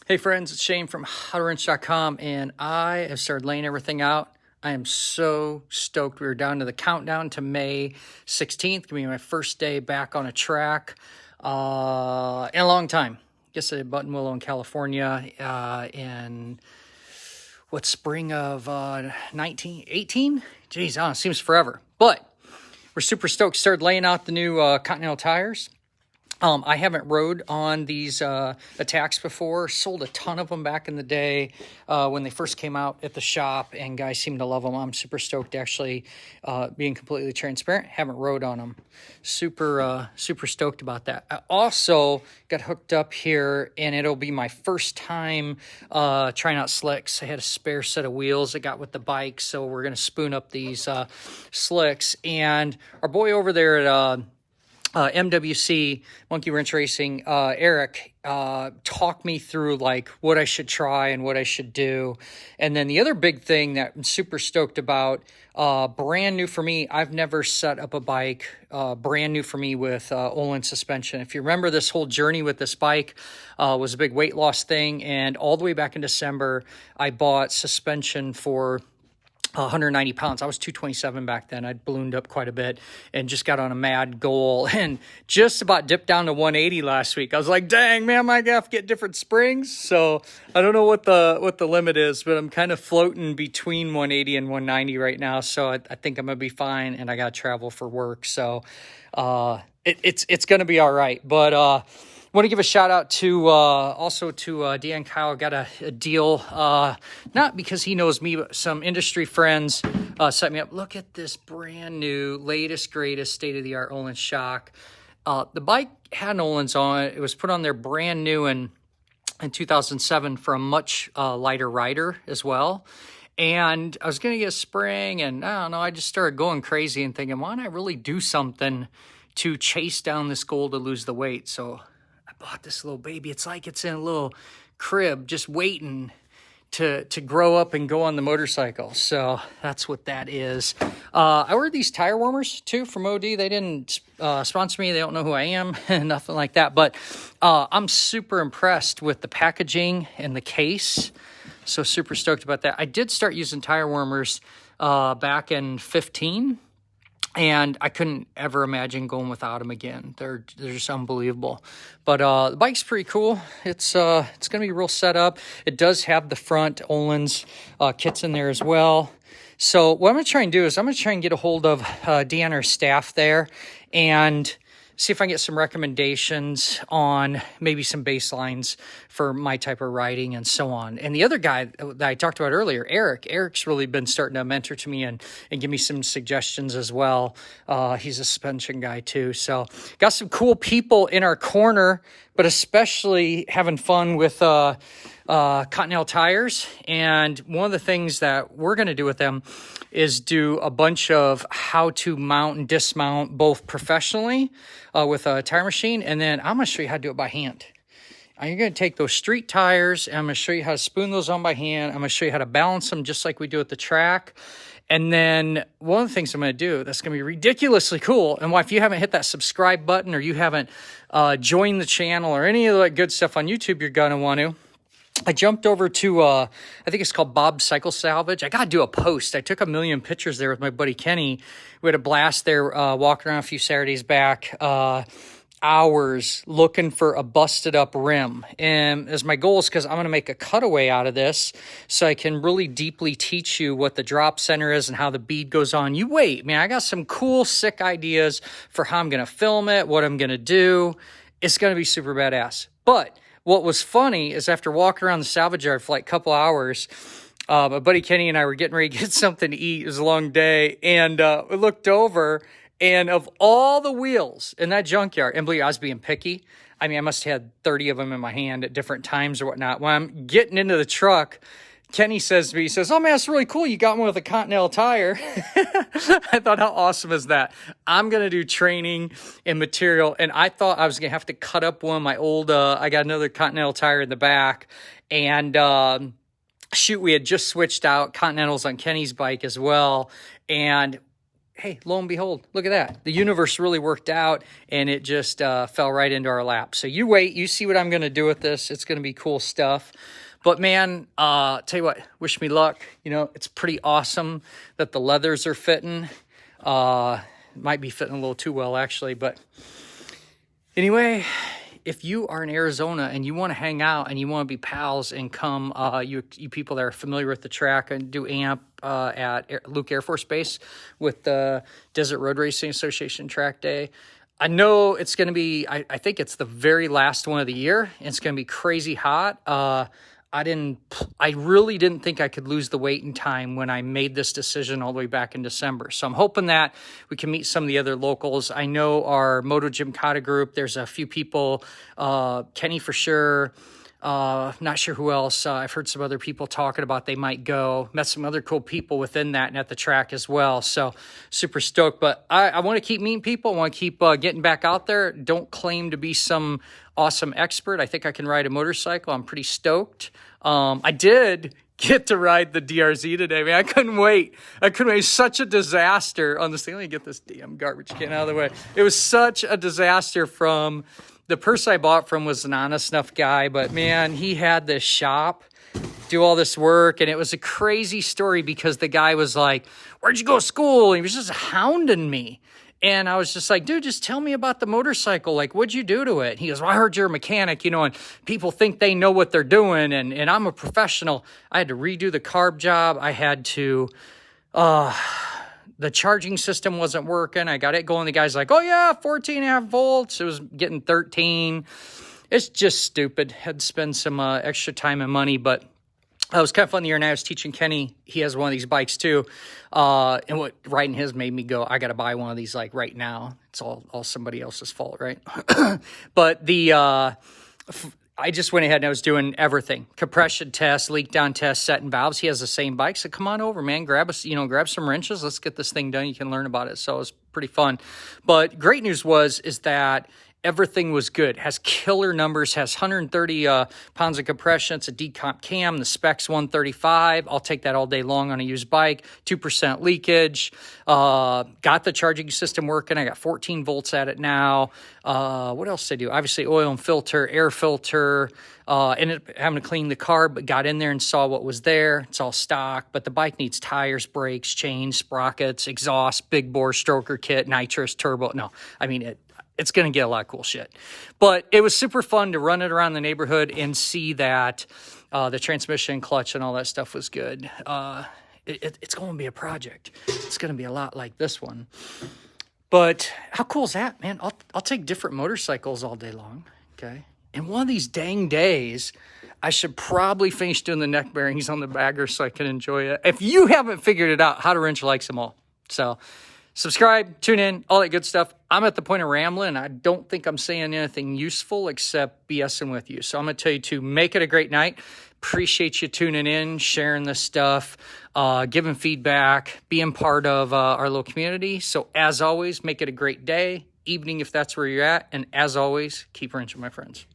Hey friends, it's Shane from HowToWrench.com, and I have started laying everything out. I am so stoked. We were down to the countdown to May 16th. Gonna be my first day back on a track in a long time. Guess I did Buttonwillow in California in spring of 1918? Geez, it seems forever. But we're super stoked. Started laying out the new Continental tires. I haven't rode on these attacks before. Sold a ton of them back in the day when they first came out at the shop, and guys seem to love them. I'm super stoked, actually, being completely transparent. Haven't rode on them. Super stoked about that. I also got hooked up here, and it'll be my first time trying out slicks. I had a spare set of wheels I got with the bike, so we're going to spoon up these slicks. And our boy over there at MWC, Monkey Wrench Racing, Eric, talked me through like what I should try and what I should do. And then the other big thing that I'm super stoked about, brand new for me, I've never set up a bike, brand new for me with Ohlins suspension. If you remember, this whole journey with this bike was a big weight loss thing. And all the way back in December, I bought suspension for 190 pounds. I was 227 back then. I'd ballooned up quite a bit and just got on a mad goal and just about dipped down to 180 last week. I was like, dang, man, I have to get different springs. So I don't know what the limit is, but I'm kind of floating between 180 and 190 right now. So I think I'm going to be fine, and I got to travel for work. So it's going to be all right. But want to give a shout out to also to Dan Kyle. Got a deal, not because he knows me, but some industry friends set me up. Look at this brand new, latest, greatest, state-of-the-art Ohlins shock. The bike had an Ohlins on it. It was put on there brand new in 2007 for a much lighter rider as well. And I was going to get a spring, and I don't know, I just started going crazy and thinking, why don't I really do something to chase down this goal to lose the weight? So bought this little baby. It's like it's in a little crib just waiting to grow up and go on the motorcycle. So that's what that is. I ordered these tire warmers too from MOTO-D. They didn't sponsor me. They don't know who I am, nothing like that. But I'm super impressed with the packaging and the case. So super stoked about that. I did start using tire warmers back in 15. And I couldn't ever imagine going without them again. They're just unbelievable. But the bike's pretty cool. It's going to be real set up. It does have the front Ohlins kits in there as well. So what I'm going to try and do is I'm going to try and get a hold of Deanna's staff there and see if I can get some recommendations on maybe some baselines for my type of riding and so on. And the other guy that I talked about earlier, Eric's really been starting to mentor to me and give me some suggestions as well. He's a suspension guy too. So got some cool people in our corner, but especially having fun with Continental tires. And one of the things that we're going to do with them is do a bunch of how to mount and dismount both professionally with a tire machine. And then I'm going to show you how to do it by hand. You're going to take those street tires, and I'm going to show you how to spoon those on by hand. I'm going to show you how to balance them just like we do at the track. And then one of the things I'm going to do that's going to be ridiculously cool, and why if you haven't hit that subscribe button or you haven't joined the channel or any of that good stuff on YouTube, you're going to want to. I jumped over to, I think it's called Bob's Cycle Salvage. I got to do a post. I took a million pictures there with my buddy Kenny. We had a blast there walking around a few Saturdays back, hours looking for a busted up rim. And as my goal is because I'm going to make a cutaway out of this so I can really deeply teach you what the drop center is and how the bead goes on. You wait, man, I got some cool, sick ideas for how I'm going to film it, what I'm going to do. It's going to be super badass. But what was funny is after walking around the salvage yard for like a couple hours, my buddy Kenny and I were getting ready to get something to eat. It was a long day. And we looked over, and of all the wheels in that junkyard, and believe me, I was being picky. I mean, I must have had 30 of them in my hand at different times or whatnot. When I'm getting into the truck, Kenny says to me, he says, oh man, that's really cool. You got one with a Continental tire. I thought, how awesome is that? I'm going to do training and material. And I thought I was going to have to cut up one of my old, I got another Continental tire in the back. And shoot, we had just switched out Continentals on Kenny's bike as well. And hey, lo and behold, look at that. The universe really worked out, and it just fell right into our lap. So you wait, you see what I'm going to do with this. It's going to be cool stuff. But man, tell you what, wish me luck. You know, it's pretty awesome that the leathers are fitting. Might be fitting a little too well, actually. But anyway, if you are in Arizona and you want to hang out and you want to be pals and come, you people that are familiar with the track and do AMP at Luke Air Force Base with the Desert Road Racing Association Track Day. I know it's going to be, I think it's the very last one of the year. And it's going to be crazy hot. I really didn't think I could lose the weight in time when I made this decision all the way back in December. So I'm hoping that we can meet some of the other locals. I know our Moto Gymkata group, there's a few people, Kenny for sure, not sure who else. I've heard some other people talking about they might go. Met some other cool people within that and at the track as well. So super stoked. But I want to keep meeting people. I want to keep getting back out there. Don't claim to be some awesome expert. I think I can ride a motorcycle. I'm pretty stoked. I did get to ride the DRZ today, man. I couldn't wait. It was such a disaster on this thing. Let me get this damn garbage can out of the way. It was such a disaster from the person I bought from was an honest enough guy, but man, he had this shop do all this work, and it was a crazy story because the guy was like, where'd you go to school? And he was just hounding me. And I was just like, dude, just tell me about the motorcycle. Like, what'd you do to it? And he goes, well, I heard you're a mechanic, you know, and people think they know what they're doing. And I'm a professional. I had to redo the carb job. I had to, the charging system wasn't working. I got it going. The guy's like, oh yeah, 14.5 volts. It was getting 13. It's just stupid. Had to spend some extra time and money, but it was kind of fun the year, and I was teaching Kenny. He has one of these bikes too. And what riding his made me go, I got to buy one of these like right now. It's all somebody else's fault, right? But I just went ahead and I was doing everything. Compression tests, leak down tests, setting valves. He has the same bike. So come on over, man. Grab some wrenches. Let's get this thing done. You can learn about it. So it was pretty fun. But great news is that everything was good. Has killer numbers, has 130 pounds of compression. It's a decomp cam. The spec's 135. I'll take that all day long on a used bike. 2% leakage. Got the charging system working. I got 14 volts at it now. What else did I do? Obviously, oil and filter, air filter. Ended up having to clean the carb, but got in there and saw what was there. It's all stock, but the bike needs tires, brakes, chains, sprockets, exhaust, big bore stroker kit, nitrous, turbo. No, I mean, it's going to get a lot of cool shit. But it was super fun to run it around the neighborhood and see that the transmission, clutch, and all that stuff was good. It's going to be a project. It's going to be a lot like this one. But how cool is that, man? I'll take different motorcycles all day long, okay? And one of these dang days, I should probably finish doing the neck bearings on the bagger so I can enjoy it. If you haven't figured it out, How to Wrench likes them all. So subscribe, tune in, all that good stuff. I'm at the point of rambling. I don't think I'm saying anything useful except BSing with you. So I'm going to tell you to make it a great night. Appreciate you tuning in, sharing this stuff, giving feedback, being part of our little community. So as always, make it a great day, evening if that's where you're at. And as always, keep wrenching, my friends.